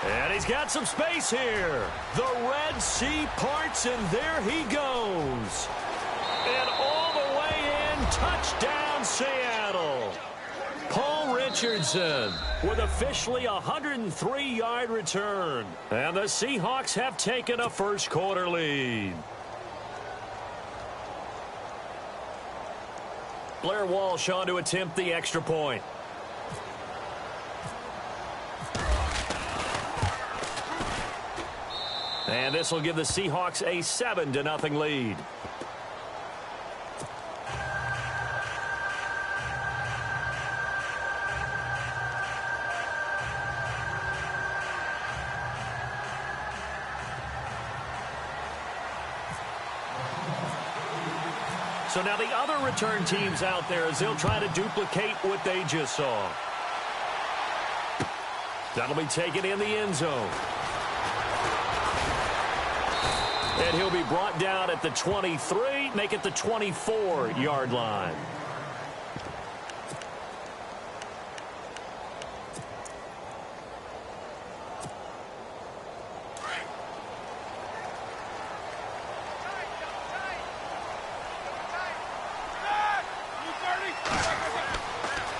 And he's got some space here. The Red Sea parts, and there he goes. And all the way in, touchdown Seattle. Paul Richardson with officially a 103-yard return. And the Seahawks have taken a first-quarter lead. Blair Walsh on to attempt the extra point. And this will give the Seahawks a 7-0 lead. So now the other return teams out there as they'll try to duplicate what they just saw. That'll be taken in the end zone. And he'll be brought down at the 23, make it the 24-yard line.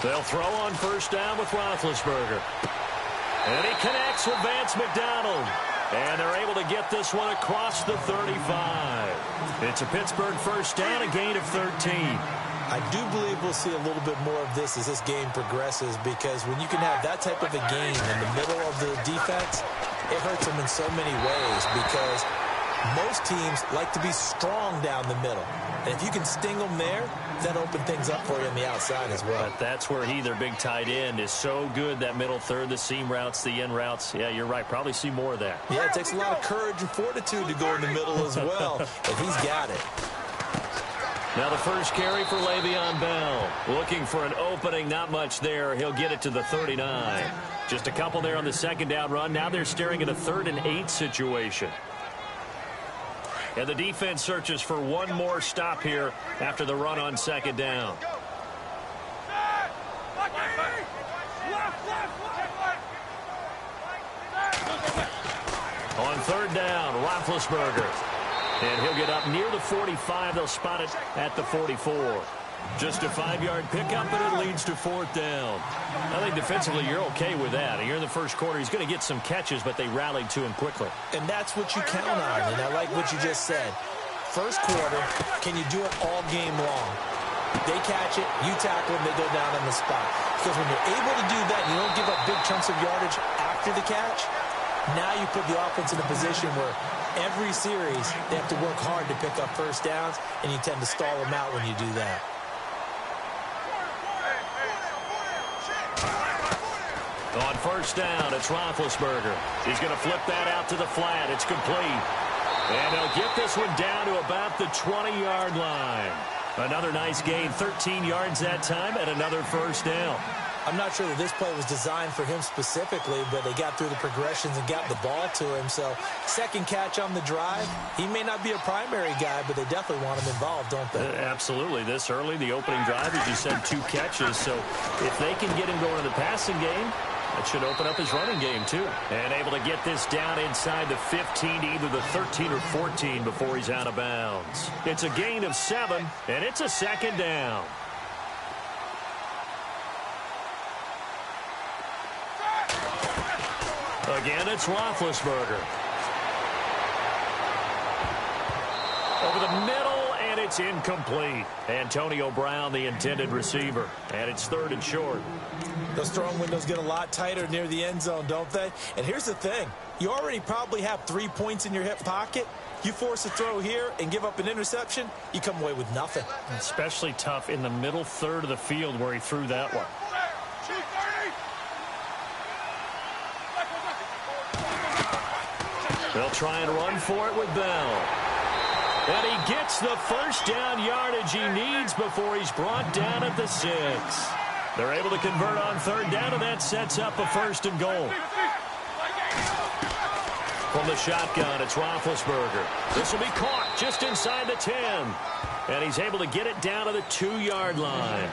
They'll throw on first down with Roethlisberger. And he connects with Vance McDonald. And they're able to get this one across the 35. It's a Pittsburgh first down, a gain of 13. I do believe we'll see a little bit more of this as this game progresses, because when you can have that type of a game in the middle of the defense, it hurts them in so many ways, because most teams like to be strong down the middle. And if you can sting them there, that opens things up for you on the outside as well. But that's where their big tight end, is so good, that middle third, the seam routes, the end routes. Yeah, you're right. Probably see more of that. Yeah, it takes a lot of courage and fortitude to go in the middle as well, but he's got it. Now the first carry for Le'Veon Bell. Looking for an opening, not much there. He'll get it to the 39. Just a couple there on the second down run. Now they're staring at a 3rd and 8 situation. And the defense searches for one more stop here after the run on second down. On third down, Roethlisberger. And he'll get up near the 45. They'll spot it at the 44. Just a 5-yard pickup, and it leads to 4th down. I think defensively you're okay with that. Here in the first quarter, he's going to get some catches, but they rallied to him quickly. And that's what you count on, and I like what you just said. First quarter, can you do it all game long? They catch it, you tackle them, they go down on the spot. Because when you're able to do that, you don't give up big chunks of yardage after the catch, now you put the offense in a position where every series they have to work hard to pick up first downs, and you tend to stall them out when you do that. On first down, it's Roethlisberger. He's going to flip that out to the flat. It's complete. And they'll get this one down to about the 20-yard line. Another nice gain, 13 yards that time, and another first down. I'm not sure that this play was designed for him specifically, but they got through the progressions and got the ball to him. So, second catch on the drive. He may not be a primary guy, but they definitely want him involved, don't they? Absolutely. This early, the opening drive, as you said, 2 catches. So, if they can get him going in the passing game, that should open up his running game, too. And able to get this down inside the 15 to either the 13 or 14 before he's out of bounds. It's a gain of 7, and it's a second down. Again, it's Roethlisberger. Over the middle, and it's incomplete. Antonio Brown, the intended receiver. And it's 3rd and short. Those throwing windows get a lot tighter near the end zone, don't they? And here's the thing. You already probably have 3 points in your hip pocket. You force a throw here and give up an interception, you come away with nothing. Especially tough in the middle third of the field where he threw that one. They'll try and run for it with Bell. And he gets the first down yardage he needs before he's brought down at the 6. They're able to convert on third down, and that sets up a 1st and goal. From the shotgun, it's Roethlisberger. This will be caught just inside the 10. And he's able to get it down to the 2-yard line.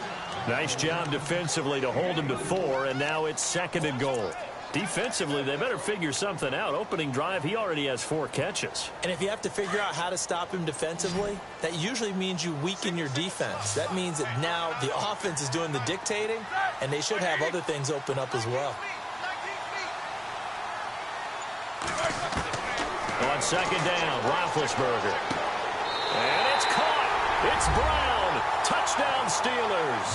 Nice job defensively to hold him to 4, and now it's 2nd and goal. Defensively, they better figure something out. Opening drive, he already has 4 catches. And if you have to figure out how to stop him defensively, that usually means you weaken your defense. That means that now the offense is doing the dictating, and they should have other things open up as well. On second down, Roethlisberger. And it's caught. It's Brown. Touchdown, Steelers.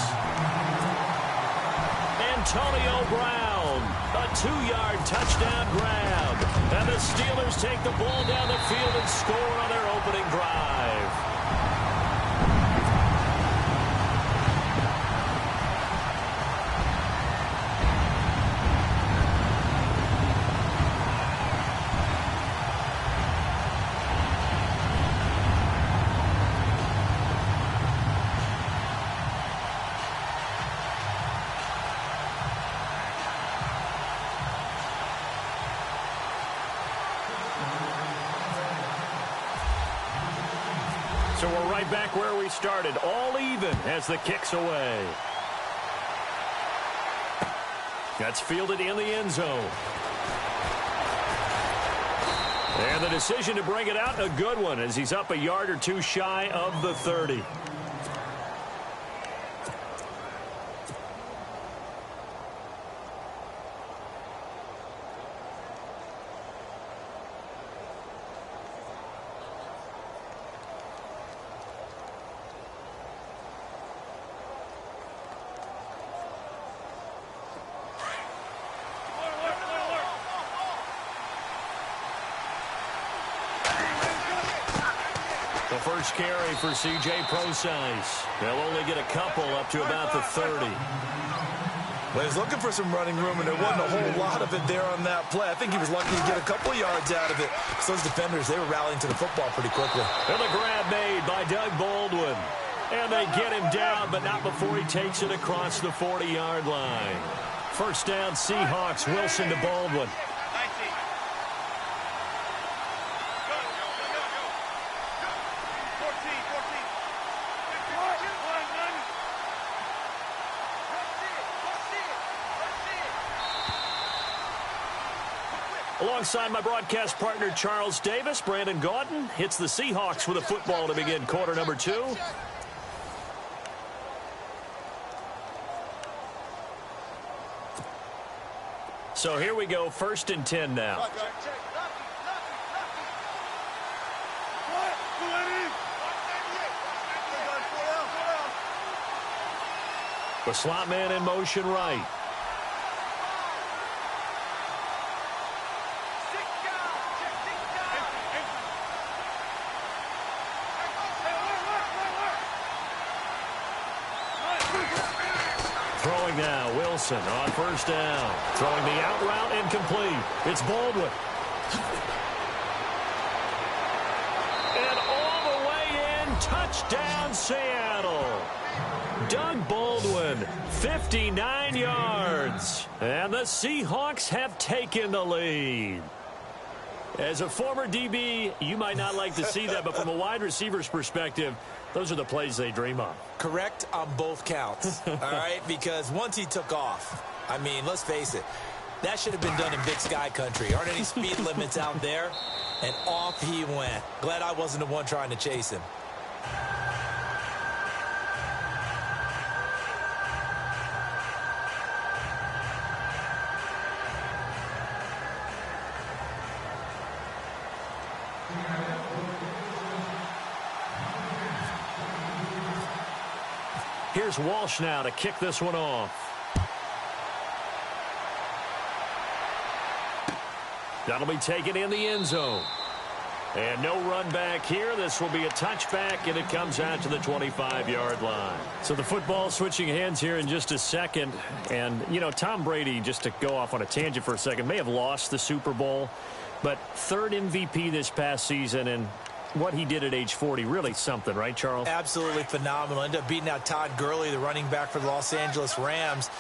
Antonio Brown, a 2-yard touchdown grab. And the Steelers take the ball down the field and score on their opening drive. So we're right back where we started, all even as the kick's away. That's fielded in the end zone. And the decision to bring it out, a good one, as he's up a yard or 2 shy of the 30. The first carry for C.J. Prosise. They'll only get a couple up to about the 30. Well, he's looking for some running room, and there wasn't a whole lot of it there on that play. I think he was lucky to get a couple of yards out of it. So those defenders, they were rallying to the football pretty quickly. And the grab made by Doug Baldwin. And they get him down, but not before he takes it across the 40-yard line. First down, Seahawks. Wilson to Baldwin. Alongside my broadcast partner, Charles Davis, Brandon Gaudin hits the Seahawks with a football to begin quarter number 2. So here we go, 1st and 10 now. The slot man in motion right. Throwing now, Wilson on first down. Throwing the out route incomplete. It's Baldwin. And all the way in, touchdown Seattle. Doug Baldwin, 59 yards. And the Seahawks have taken the lead. As a former DB, you might not like to see that, but from a wide receiver's perspective, those are the plays they dream of. Correct on both counts, all right? Because once he took off, I mean, let's face it, that should have been done in Big Sky country. Aren't any speed limits out there? And off he went. Glad I wasn't the one trying to chase him. Here's Walsh now to kick this one off. That'll be taken in the end zone. And no run back here. This will be a touchback, and it comes out to the 25-yard line. So the football switching hands here in just a second. And, you know, Tom Brady, just to go off on a tangent for a second, may have lost the Super Bowl, but 3rd MVP this past season, and what he did at age 40, really something, right, Charles? Absolutely phenomenal. Ended up beating out Todd Gurley, the running back for the Los Angeles Rams.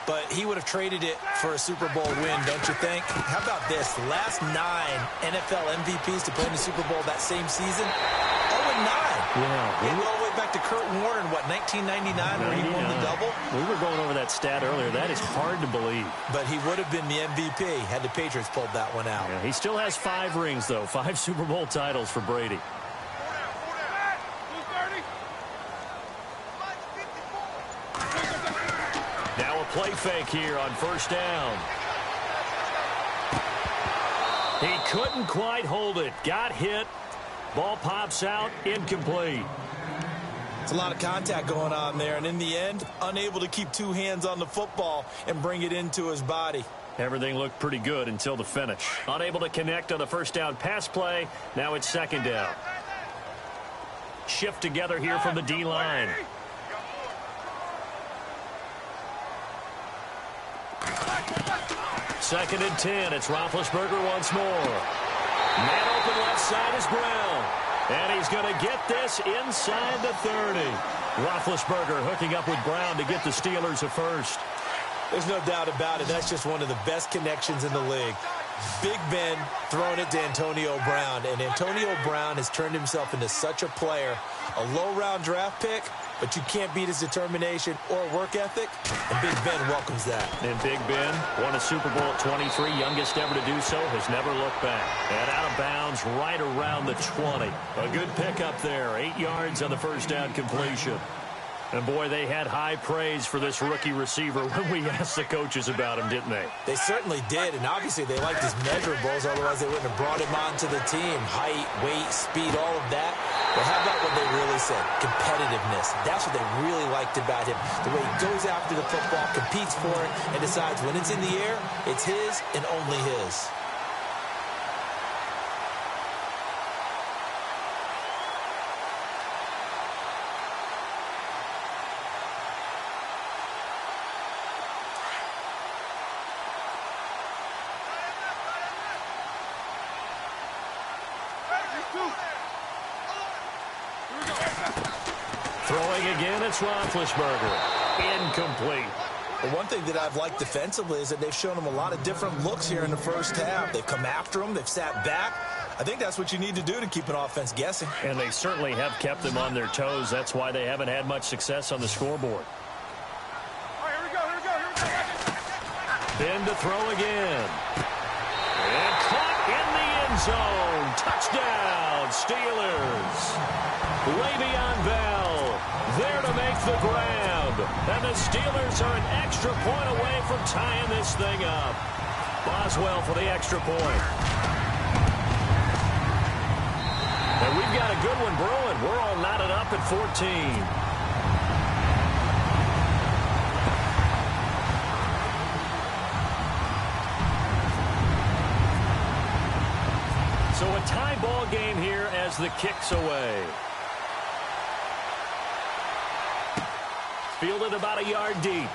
But he would have traded it for a Super Bowl win, don't you think? How about this? The last 9 NFL MVPs to play in the Super Bowl that same season, 0-9. Yeah. He went all the way back to Kurt Warner in, what, 1999 where he won the double? We were going over that stat earlier. That is hard to believe. But he would have been the MVP had the Patriots pulled that one out. Yeah, he still has 5 rings, though. 5 Super Bowl titles for Brady. Now a play fake here on first down. He couldn't quite hold it. Got hit. Ball pops out. Incomplete. It's a lot of contact going on there, and in the end, unable to keep 2 hands on the football and bring it into his body. Everything looked pretty good until the finish. Unable to connect on the first down pass play. Now it's second down. Shift together here from the D-line. Second and 10. It's Roethlisberger once more. Man open left side is Brown. And he's going to get this inside the 30. Roethlisberger hooking up with Brown to get the Steelers a first. There's no doubt about it. That's just one of the best connections in the league. Big Ben throwing it to Antonio Brown. And Antonio Brown has turned himself into such a player. A low-round draft pick, but you can't beat his determination or work ethic. And Big Ben welcomes that. And Big Ben won a Super Bowl at 23. Youngest ever to do so. Has never looked back. And out of bounds right around the 20. A good pickup there. 8 yards on the first down completion. And, boy, they had high praise for this rookie receiver when we asked the coaches about him, didn't they? They certainly did, and obviously they liked his measurables. Otherwise, they wouldn't have brought him onto the team. Height, weight, speed, all of that. But how about what they really said? Competitiveness. That's what they really liked about him. The way he goes after the football, competes for it, and decides when it's in the air, it's his and only his. Throwing again, it's Roethlisberger. Incomplete. Well, one thing that I've liked defensively is that they've shown him a lot of different looks here in the first half. They've come after him. They've sat back. I think that's what you need to do to keep an offense guessing. And they certainly have kept them on their toes. That's why they haven't had much success on the scoreboard. Ben to throw again. And caught in the end zone. Touchdown, Steelers. Le'Veon Bell there to make the grab. And the Steelers are an extra point away from tying this thing up. Boswell for the extra point. And we've got a good one brewing. We're all knotted up at 14. So a tie ball game here as the kick's away. Fielded about a yard deep.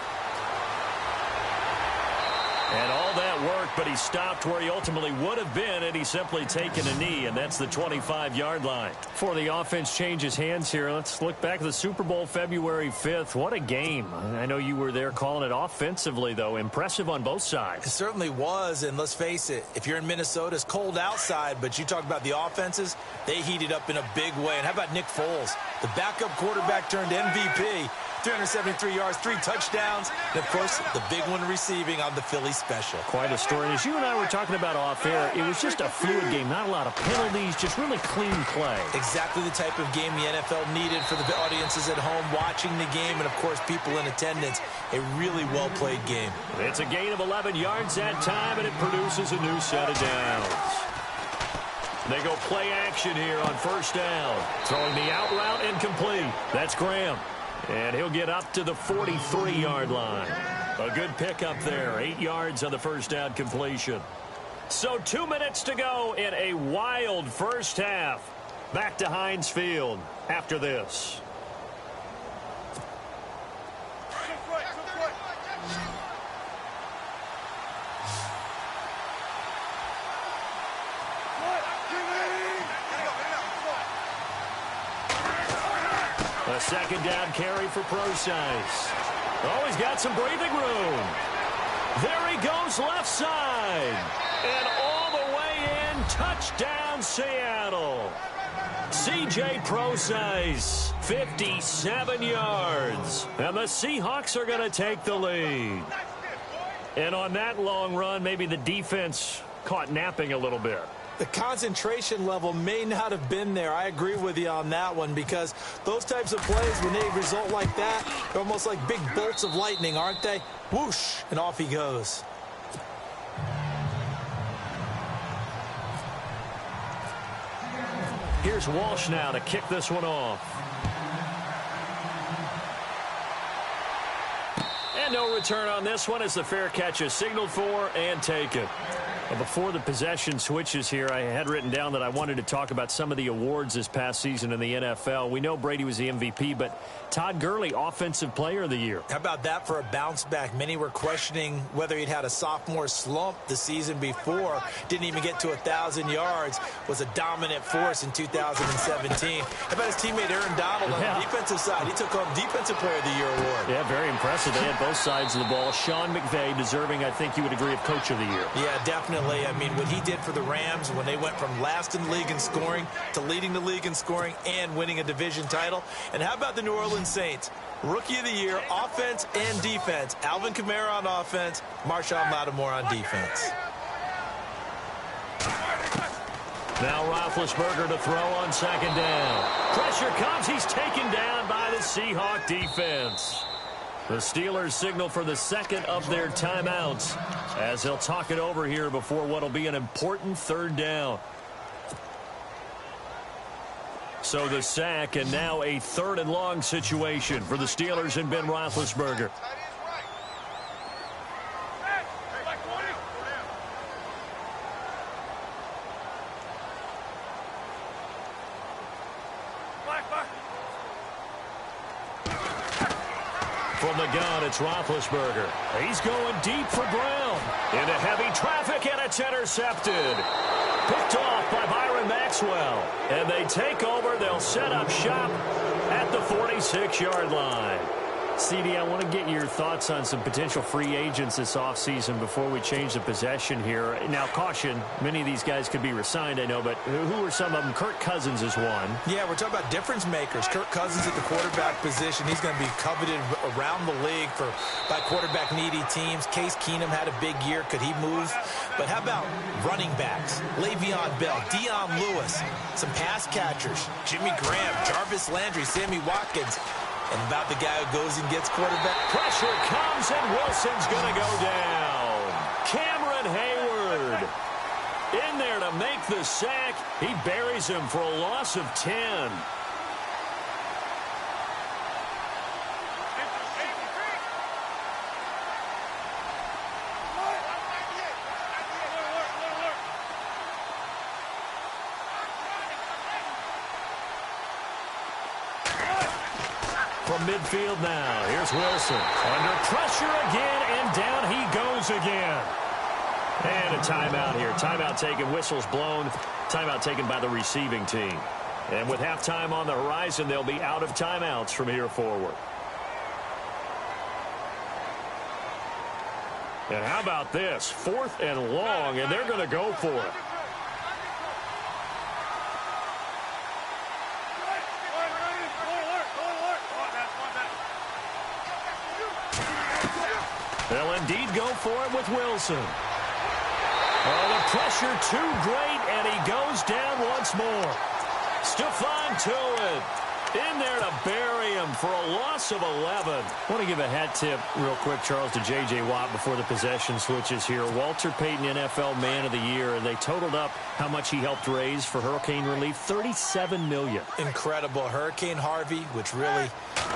And all that work, but he stopped where he ultimately would have been had he simply taken a knee, and that's the 25-yard line. Before the offense changes hands here, let's look back at the Super Bowl February 5th. What a game. I know you were there calling it offensively, though. Impressive on both sides. It certainly was, and let's face it, if you're in Minnesota, it's cold outside, but you talk about the offenses, they heated up in a big way. And how about Nick Foles? The backup quarterback turned MVP. 373 yards, 3 touchdowns, and, of course, the big one receiving on the Philly special. Quite a story. As you and I were talking about off air, it was just a fluid game. Not a lot of penalties, just really clean play. Exactly the type of game the NFL needed for the audiences at home watching the game and, of course, people in attendance. A really well-played game. It's a gain of 11 yards that time, and it produces a new set of downs. They go play action here on first down. Throwing the out route incomplete. That's Graham. And he'll get up to the 43-yard line. A good pickup there. 8 yards on the first down completion. So 2 minutes to go in a wild first half. Back to Heinz Field after this. A second down carry for Procise. Oh, he's got some breathing room. There he goes left side. And all the way in, touchdown Seattle. C.J. Procise 57 yards. And the Seahawks are going to take the lead. And on that long run, maybe the defense caught napping a little bit. The concentration level may not have been there. I agree with you on that one, because those types of plays, when they result like that, they're almost like big bolts of lightning, aren't they? Whoosh, and off he goes. Here's Walsh now to kick this one off. And no return on this one as the fair catch is signaled for and taken. Well, before the possession switches here, I had written down that I wanted to talk about some of the awards this past season in the NFL. We know Brady was the MVP, but Todd Gurley, Offensive Player of the Year. How about that for a bounce back? Many were questioning whether he'd had a sophomore slump the season before. Didn't even get to 1,000 yards. Was a dominant force in 2017. How about his teammate Aaron Donald on the defensive side? He took home Defensive Player of the Year award. Yeah, very impressive. They had both sides of the ball. Sean McVay deserving, I think you would agree, of Coach of the Year. Yeah, definitely. I mean, what he did for the Rams when they went from last in the league in scoring to leading the league in scoring and winning a division title. And how about the New Orleans Saints? Rookie of the Year, offense and defense. Alvin Kamara on offense, Marshawn Lattimore on defense. Now Roethlisberger to throw on second down. Pressure comes. He's taken down by the Seahawk defense. The Steelers signal for the second of their timeouts as they'll talk it over here before what will be an important third down. So the sack, and now a third and long situation for the Steelers and Ben Roethlisberger. From the gun, it's Roethlisberger. He's going deep for Brown. Into heavy traffic, and it's intercepted. Picked off by Byron Maxwell. And they take over. They'll set up shop at the 46-yard line. CD, I want to get your thoughts on some potential free agents this offseason before we change the possession here. Now, caution, many of these guys could be resigned, I know, but who are some of them? Kirk Cousins is one. Yeah, we're talking about difference makers. Kirk Cousins at the quarterback position. He's going to be coveted around the league by quarterback-needy teams. Case Keenum had a big year. Could he move? But how about running backs? Le'Veon Bell, Dion Lewis, some pass catchers, Jimmy Graham, Jarvis Landry, Sammy Watkins. And about the guy who goes and gets quarterback. Pressure comes, and Wilson's going to go down. Cameron Hayward in there to make the sack. He buries him for a loss of 10. From midfield now, here's Wilson. Under pressure again, and down he goes again. And a timeout here. Timeout taken, whistles blown. Timeout taken by the receiving team. And with halftime on the horizon, they'll be out of timeouts from here forward. And how about this? 4th and long, and they're going to go for it. They'll indeed go for it with Wilson. Oh, the pressure too great, and he goes down once more. Stephon Tuitt in there to bury him for a loss of 11. I want to give a hat tip real quick, Charles, to J.J. Watt before the possession switches here. Walter Payton, NFL Man of the Year, and they totaled up how much he helped raise for hurricane relief, $37 million. Incredible. Hurricane Harvey, which really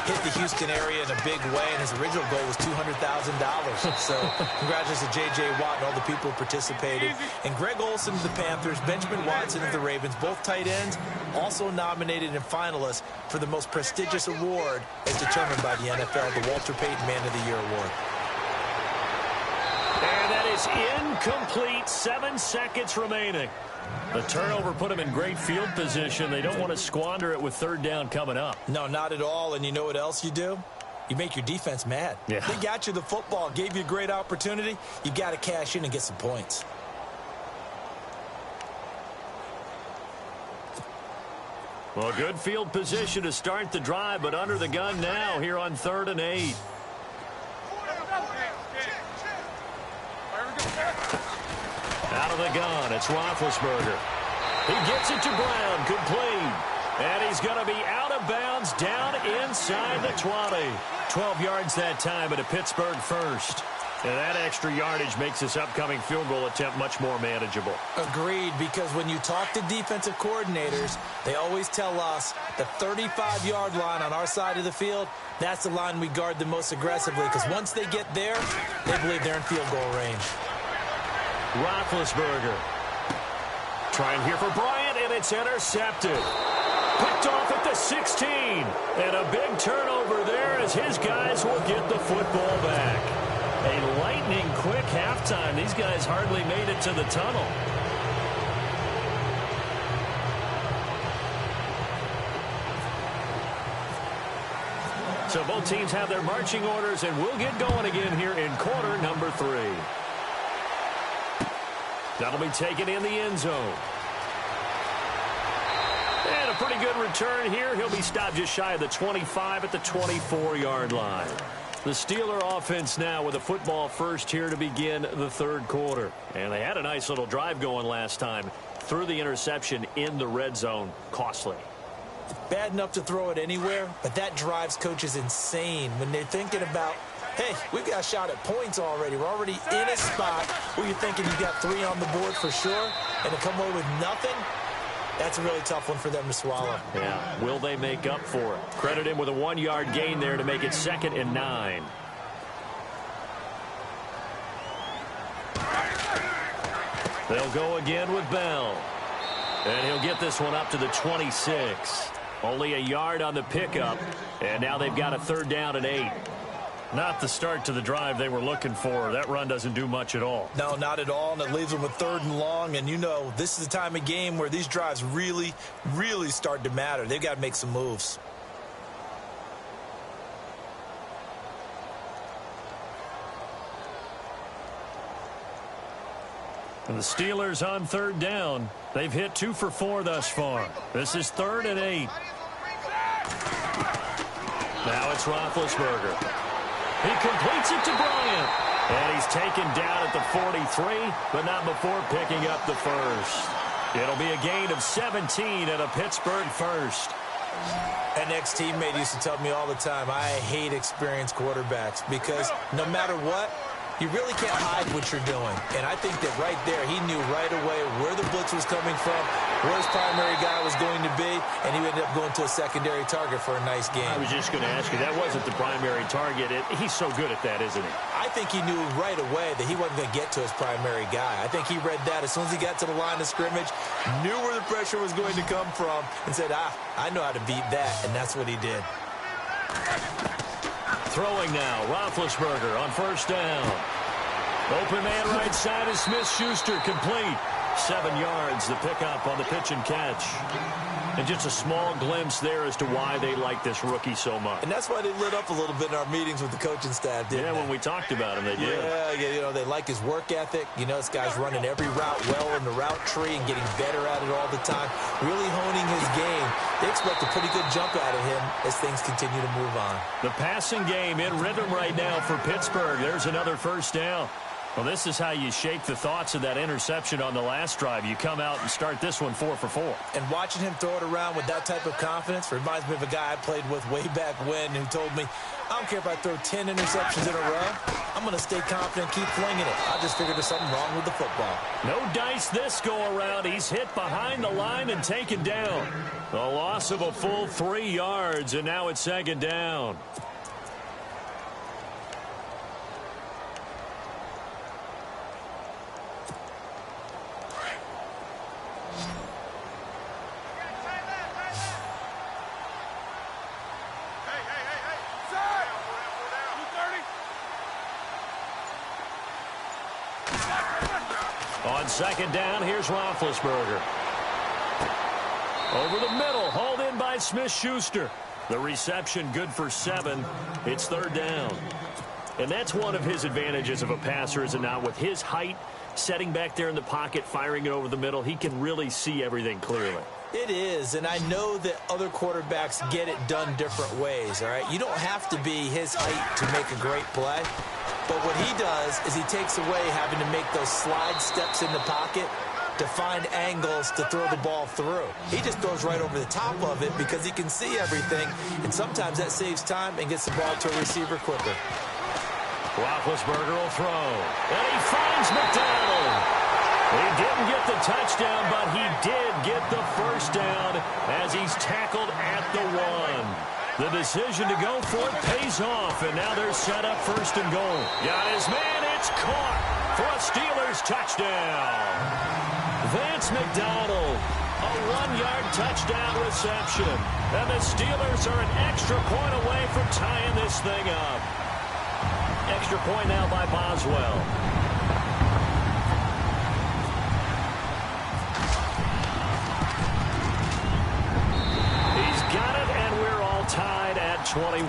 hit the Houston area in a big way, and his original goal was $200,000. So congratulations to J.J. Watt and all the people who participated. And Greg Olsen of the Panthers, Benjamin Watson of the Ravens, both tight ends, also nominated and finalists for the most prestigious award as determined by the NFL, the Walter Payton Man of the Year Award. And that is incomplete. 7 seconds remaining. The turnover put them in great field position. They don't want to squander it with third down coming up. No, not at all. And you know what else you do? You make your defense mad. Yeah. They got you the football, gave you a great opportunity. You got to cash in and get some points. Well, good field position to start the drive, but under the gun now here on 3rd and 8. Out of the gun, it's Roethlisberger. He gets it to Brown, complete. And he's going to be out of bounds down inside the 20. 12 yards that time, but a Pittsburgh first. And that extra yardage makes this upcoming field goal attempt much more manageable. Agreed, because when you talk to defensive coordinators, they always tell us the 35-yard line on our side of the field, that's the line we guard the most aggressively, because once they get there, they believe they're in field goal range. Roethlisberger trying here for Bryant, and it's intercepted. Picked off at the 16. And a big turnover there as his guys will get the football back. A lightning-quick halftime. These guys hardly made it to the tunnel. So both teams have their marching orders, and we'll get going again here in quarter number 3. That'll be taken in the end zone. And a pretty good return here. He'll be stopped just shy of the 25 at the 24-yard line. The Steeler offense now with a football first here to begin the 3rd quarter. And they had a nice little drive going last time. Threw the interception in the red zone. Costly. Bad enough to throw it anywhere, but that drives coaches insane when they're thinking about, hey, we've got a shot at points already. We're already in a spot where you're thinking you got 3 on the board for sure, and to come away with nothing, that's a really tough one for them to swallow. Yeah, will they make up for it? Credit him with a 1-yard gain there to make it 2nd and 9. They'll go again with Bell. And he'll get this one up to the 26. Only a yard on the pickup, and now they've got a 3rd down and 8. Not the start to the drive they were looking for. That run doesn't do much at all. No, not at all, and it leaves them with 3rd and long. And, you know, this is the time of game where these drives really, really start to matter. They've got to make some moves. And the Steelers on 3rd down. They've hit 2 for 4 thus far. This is 3rd and 8. Now it's Roethlisberger. He completes it to Bryant. And he's taken down at the 43, but not before picking up the first. It'll be a gain of 17 and a Pittsburgh first. An ex-teammate used to tell me all the time, I hate experienced quarterbacks because no matter what, you really can't hide what you're doing. And I think that right there, he knew right away where the blitz was coming from, where his primary guy was going to be, and he ended up going to a secondary target for a nice game. I was just going to ask you, that wasn't the primary target. He's so good at that, isn't he? I think he knew right away that he wasn't going to get to his primary guy. I think he read that as soon as he got to the line of scrimmage, knew where the pressure was going to come from, and said, I know how to beat that, and that's what he did. Throwing now, Roethlisberger on 1st down. Open man right side is Smith-Schuster, complete. 7 yards, the pickup on the pitch and catch. And just a small glimpse there as to why they like this rookie so much. And that's why they lit up a little bit in our meetings with the coaching staff, didn't they? Yeah, when we talked about him, they did. Yeah, you know, they like his work ethic. You know, this guy's running every route well in the route tree and getting better at it all the time, really honing his game. They expect a pretty good jump out of him as things continue to move on. The passing game in rhythm right now for Pittsburgh. There's another 1st down. Well, this is how you shake the thoughts of that interception on the last drive. You come out and start this one 4 for 4. And watching him throw it around with that type of confidence reminds me of a guy I played with way back when who told me, I don't care if I throw 10 interceptions in a row. I'm going to stay confident, keep flinging it. I just figured there's something wrong with the football. No dice this go-around. He's hit behind the line and taken down. A loss of a full 3 yards, and now it's 2nd down. On 2nd down, here's Roethlisberger. Over the middle, hauled in by Smith-Schuster. The reception good for 7. It's 3rd down. And that's one of his advantages of a passer, is it not? With his height, setting back there in the pocket, firing it over the middle, he can really see everything clearly. It is, and I know that other quarterbacks get it done different ways, all right? You don't have to be his height to make a great play, but what he does is he takes away having to make those slide steps in the pocket to find angles to throw the ball through. He just throws right over the top of it because he can see everything, and sometimes that saves time and gets the ball to a receiver quicker. Roethlisberger will throw, and he finds McDonald. He didn't get the touchdown, but he did get the first down as he's tackled at the 1. The decision to go for it pays off, and now they're set up first and goal. Got his man, it's caught for a Steelers touchdown. Vance McDonald, a 1-yard touchdown reception. And the Steelers are an extra point away from tying this thing up. Extra point now by Boswell. He's got it, and we're all tied at 21.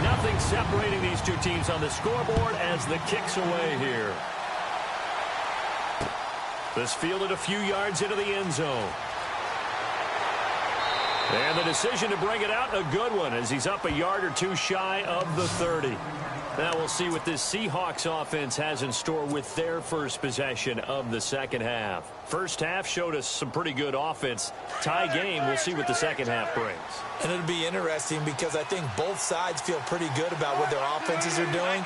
Nothing separating these two teams on the scoreboard as the kick's away here. This fielded a few yards into the end zone. And the decision to bring it out, a good one, as he's up a yard or two shy of the 30. Now we'll see what this Seahawks offense has in store with their first possession of the second half. First half showed us some pretty good offense. Tie game, we'll see what the second half brings. And it'll be interesting because I think both sides feel pretty good about what their offenses are doing.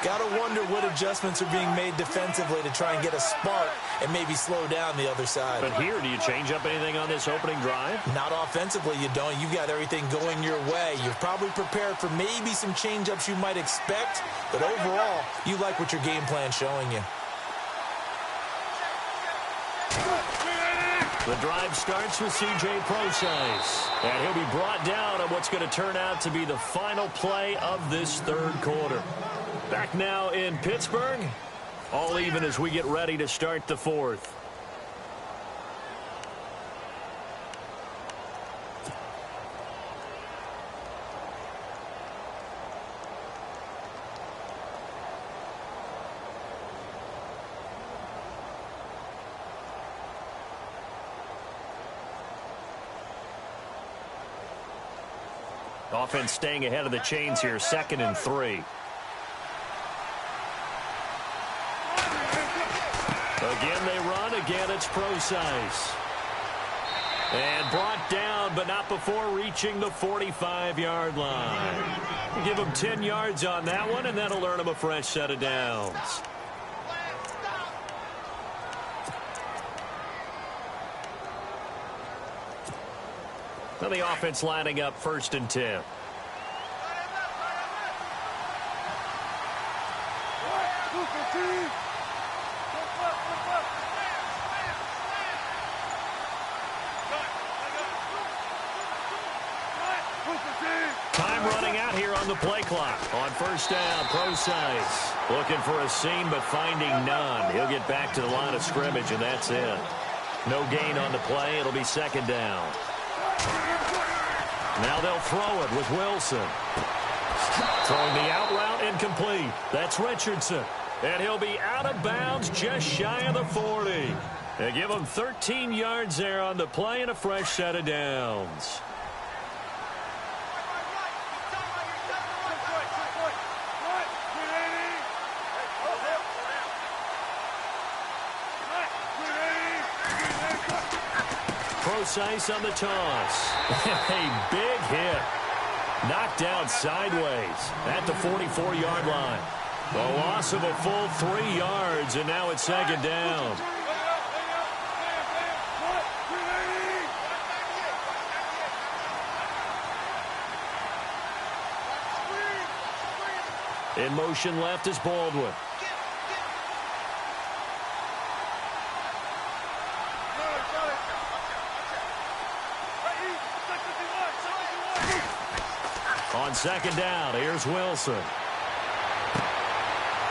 Got to wonder what adjustments are being made defensively to try and get a spark and maybe slow down the other side. But here, do you change up anything on this opening drive? Not offensively, you don't. You've got everything going your way. You're probably prepared for maybe some change-ups you might expect, but overall, you like what your game plan's showing you. The drive starts with C.J. Procise, and he'll be brought down on what's going to turn out to be the final play of this third quarter. Back now in Pittsburgh, all even as we get ready to start the fourth. Offense staying ahead of the chains here, 2nd and 3. Again they run, again it's Procise. And brought down, but not before reaching the 45-yard line. Give him 10 yards on that one, and that'll earn him a fresh set of downs. Now the offense lining up 1st and 10. Time running out here on the play clock. On 1st down, Procise looking for a seam but finding none. He'll get back to the line of scrimmage, and that's it. No gain on the play. It'll be 2nd down. Now they'll throw it with Wilson. Throwing the out route incomplete. That's Richardson. And he'll be out of bounds just shy of the 40. They give him 13 yards there on the play and a fresh set of downs. Procise on the toss. A big hit. Knocked down sideways at the 44-yard line. The loss of a full 3 yards, and now it's 2nd down. In motion left is Baldwin. On 2nd down, here's Wilson.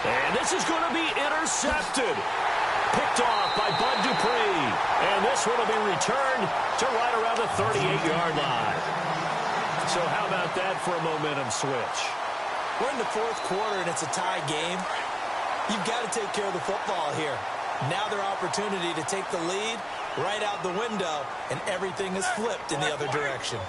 And this is going to be intercepted. Picked off by Bud Dupree. And this one will be returned to right around the 38-yard line. So how about that for a momentum switch? We're in the 4th quarter, and it's a tie game. You've got to take care of the football here. Now their opportunity to take the lead right out the window, and everything is flipped in the other direction.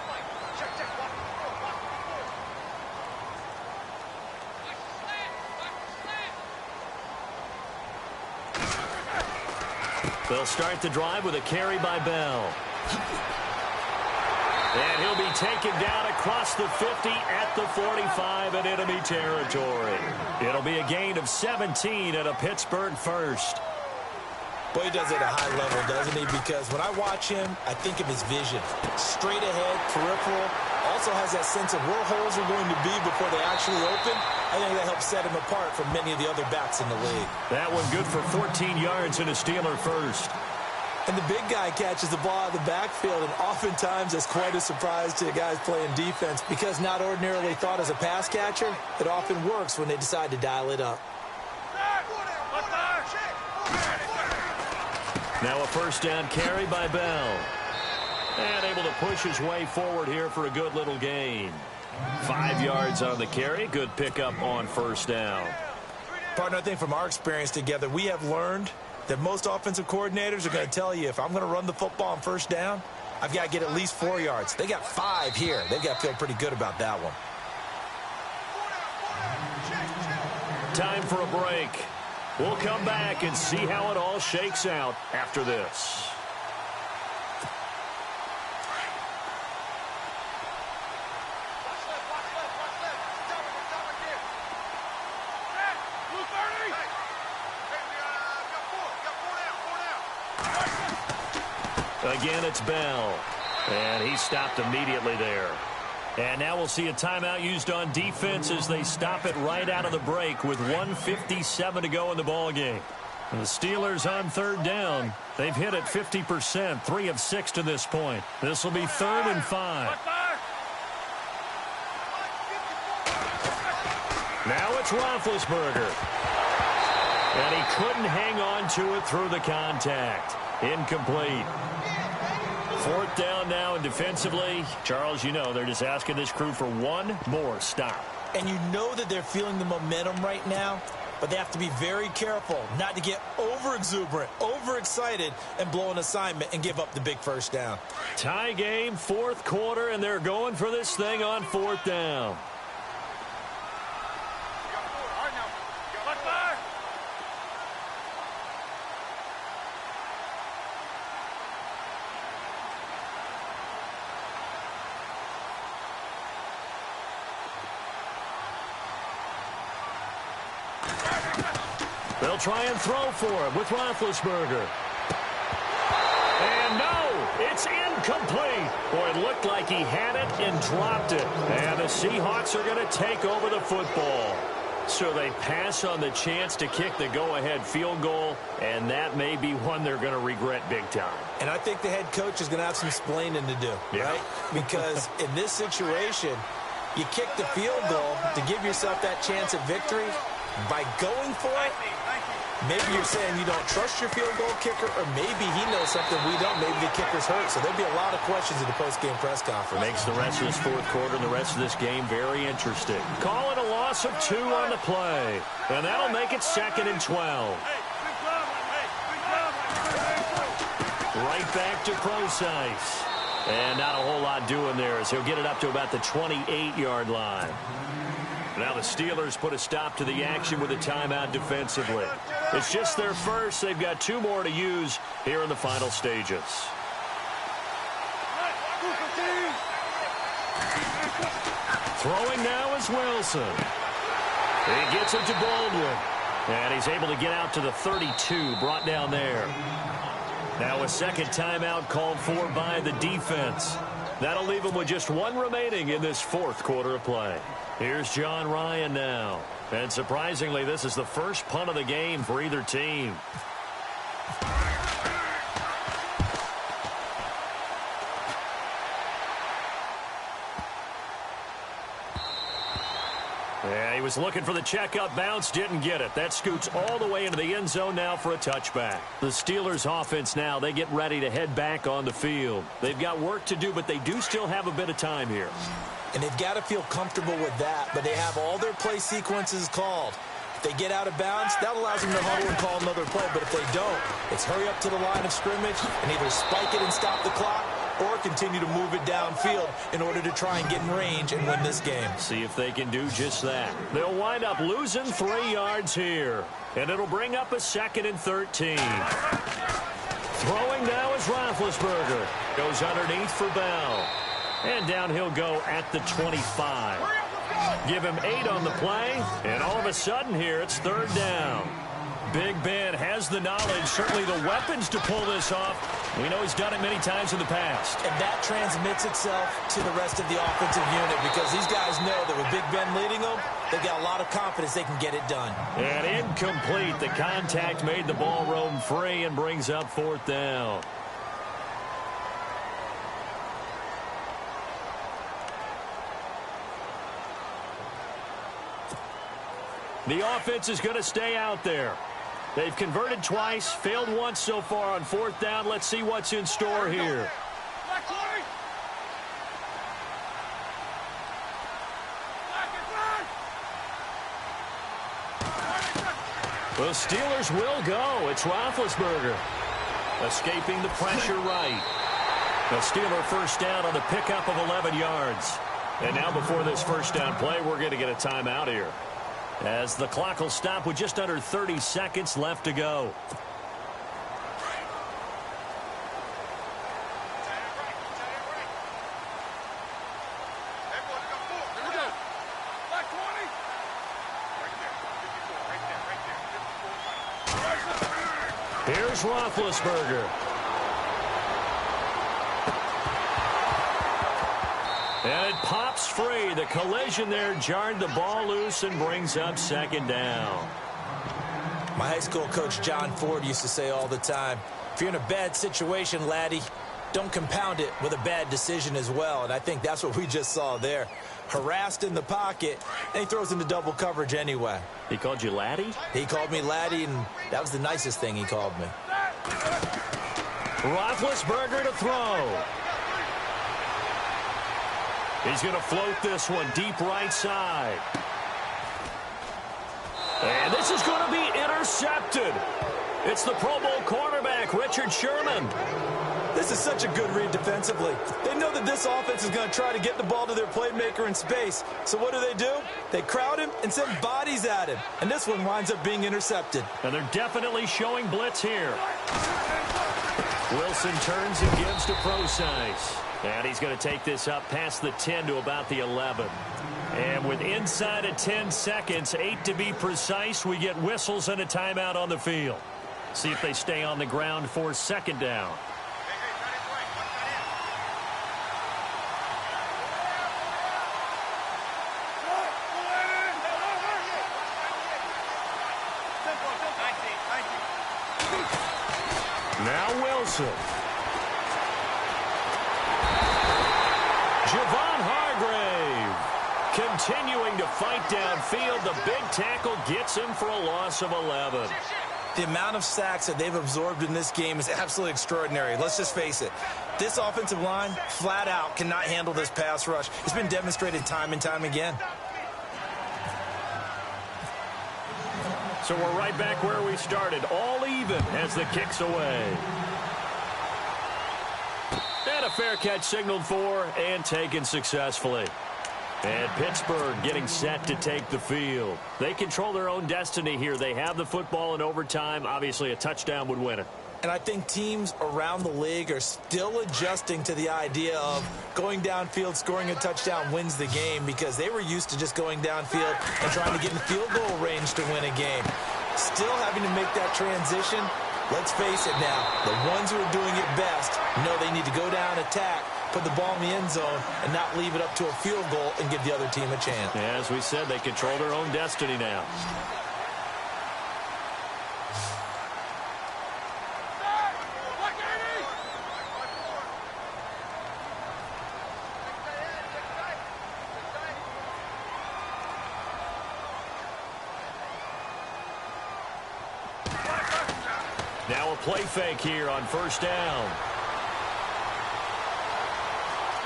They'll start the drive with a carry by Bell. And he'll be taken down across the 50 at the 45 in enemy territory. It'll be a gain of 17 and a Pittsburgh first. Boy, he does it at a high level, doesn't he? Because when I watch him, I think of his vision. Straight ahead, peripheral. Also has that sense of where holes are going to be before they actually open. I think that helps set him apart from many of the other backs in the league. That one good for 14 yards and a Steeler first. And the big guy catches the ball out of the backfield, and oftentimes that's quite a surprise to the guys playing defense because not ordinarily thought as a pass catcher, it often works when they decide to dial it up. Now a first down carry by Bell. And able to push his way forward here for a good little gain. 5 yards on the carry. Good pickup on first down. Partner, I think from our experience together, we have learned that most offensive coordinators are going to tell you if I'm going to run the football on first down, I've got to get at least 4 yards. They got 5 here. They've got to feel pretty good about that one. Time for a break. We'll come back and see how it all shakes out after this. Again, it's Bell. And he stopped immediately there. And now we'll see a timeout used on defense as they stop it right out of the break with 1:57 to go in the ballgame. The Steelers on third down. They've hit it 50%, 3 of 6 to this point. This will be 3rd and 5. Now it's Roethlisberger. And he couldn't hang on to it through the contact. Incomplete. 4th down now, and defensively, Charles, you know, they're just asking this crew for one more stop. And you know that they're feeling the momentum right now, but they have to be very careful not to get over-exuberant, overexcited, and blow an assignment and give up the big first down. Tie game, 4th quarter, and they're going for this thing on 4th down. They'll try and throw for him with Roethlisberger. And no, it's incomplete. Boy, it looked like he had it and dropped it. And the Seahawks are going to take over the football. So they pass on the chance to kick the go-ahead field goal, and that may be one they're going to regret big time. And I think the head coach is going to have some explaining to do, right? Because in this situation, you kick the field goal to give yourself that chance at victory. By going for it, maybe you're saying you don't trust your field goal kicker, or maybe he knows something we don't. Maybe the kicker's hurt. So there'll be a lot of questions at the post-game press conference. Makes the rest of this 4th quarter and the rest of this game very interesting. Call it a loss of 2 on the play. And that'll make it 2nd and 12. Right back to Procise. And not a whole lot doing there as he'll get it up to about the 28-yard line. Now the Steelers put a stop to the action with a timeout defensively. It's just their first. They've got 2 more to use here in the final stages. Throwing now is Wilson. He gets it to Baldwin. And he's able to get out to the 32, brought down there. Now a second timeout called for by the defense. That'll leave him with just 1 remaining in this 4th quarter of play. Here's John Ryan now. And surprisingly, this is the first punt of the game for either team. Yeah, he was looking for the checkup bounce, didn't get it. That scoots all the way into the end zone now for a touchback. The Steelers offense now, they get ready to head back on the field. They've got work to do, but they do still have a bit of time here. And they've got to feel comfortable with that, but they have all their play sequences called. If they get out of bounds, that allows them to huddle and call another play. But if they don't, it's hurry up to the line of scrimmage and either spike it and stop the clock or continue to move it downfield in order to try and get in range and win this game. See if they can do just that. They'll wind up losing 3 yards here, and it'll bring up a 2nd and 13. Throwing now is Roethlisberger. Goes underneath for Bell. And down he'll go at the 25. Give him 8 on the play, and all of a sudden here it's 3rd down. Big Ben has the knowledge, certainly the weapons to pull this off. We know he's done it many times in the past. And that transmits itself to the rest of the offensive unit because these guys know that with Big Ben leading them, they've got a lot of confidence they can get it done. And incomplete. The contact made the ball roam free and brings up 4th down. The offense is going to stay out there. They've converted twice, failed once so far on 4th down. Let's see what's in store here. The Steelers will go. It's Roethlisberger. Escaping the pressure right. The Steeler first down on the pickup of 11 yards. And now before this first down play, we're going to get a timeout here, as the clock will stop with just under 30 seconds left to go. Here's Roethlisberger. And it pops free. The collision there jarred the ball loose and brings up 2nd down. My high school coach, John Ford, used to say all the time, if you're in a bad situation, laddie, don't compound it with a bad decision as well. And I think that's what we just saw there. Harassed in the pocket, and he throws into double coverage anyway. He called you laddie? He called me laddie, and that was the nicest thing he called me. Roethlisberger to throw. He's going to float this one deep right side. And this is going to be intercepted. It's the Pro Bowl cornerback, Richard Sherman. This is such a good read defensively. They know that this offense is going to try to get the ball to their playmaker in space. So what do? They crowd him and send bodies at him. And this one winds up being intercepted. And they're definitely showing blitz here. Wilson turns and gives to Procise. And he's going to take this up past the 10 to about the 11. And with inside of 10 seconds, 8 to be precise, we get whistles and a timeout on the field. See if they stay on the ground for 2nd down. Now Wilson. Javon Hargrave continuing to fight downfield. The big tackle gets him for a loss of 11. The amount of sacks that they've absorbed in this game is absolutely extraordinary. Let's just face it. This offensive line, flat out, cannot handle this pass rush. It's been demonstrated time and time again. So we're right back where we started, all even as the kick's away. And a fair catch signaled for and taken successfully. And Pittsburgh getting set to take the field. They control their own destiny here. They have the football in overtime. Obviously, a touchdown would win it. And I think teams around the league are still adjusting to the idea of going downfield, scoring a touchdown wins the game, because they were used to just going downfield and trying to get in field goal range to win a game. Still having to make that transition. Let's face it now, the ones who are doing it best know they need to go down, attack, put the ball in the end zone, and not leave it up to a field goal and give the other team a chance. As we said, they control their own destiny now. Now a play fake here on 1st down.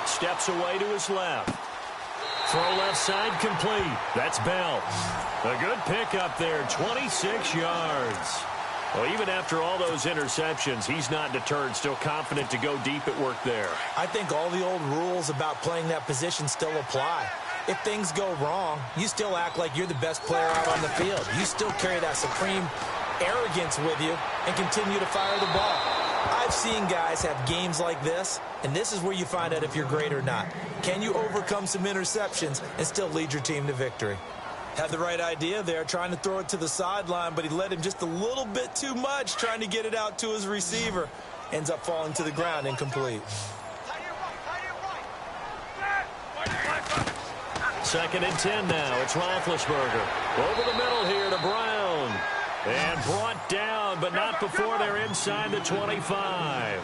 Steps away to his left. Throw left side complete. That's Bell. A good pickup there, 26 yards. Well, even after all those interceptions, he's not deterred, still confident to go deep at work there. I think all the old rules about playing that position still apply. If things go wrong, you still act like you're the best player out on the field. You still carry that supreme arrogance with you and continue to fire the ball. I've seen guys have games like this, and this is where you find out if you're great or not. Can you overcome some interceptions and still lead your team to victory? Had the right idea there, trying to throw it to the sideline, but he led him just a little bit too much, trying to get it out to his receiver. Ends up falling to the ground incomplete. Second and 10 now. It's Roethlisberger. Over the middle here to Brown. And brought down, but not before they're inside the 25.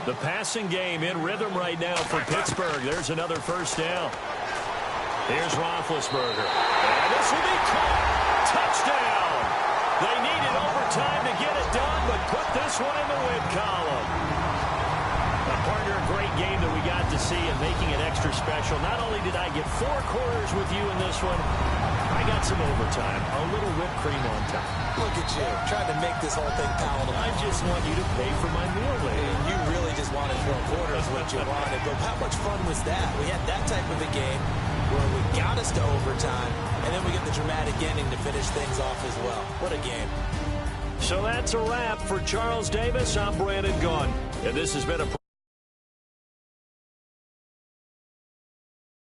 The passing game in rhythm right now for Pittsburgh. There's another first down. Here's Roethlisberger. And this will be caught. Touchdown. They needed overtime to get it done, but put this one in the win column. Partner, a great game that we got to see and making it extra special. Not only did I get 4 quarters with you in this one, I got some overtime. A little whipped cream on top. Look at you, trying to make this whole thing palatable. I just want you to pay for my meal later. You really just wanted 4 quarters what you wanted. But how much fun was that? We had that type of a game where we got us to overtime, and then we get the dramatic ending to finish things off as well. What a game. So that's a wrap for Charles Davis. I'm Brandon Gaughan, and this has been a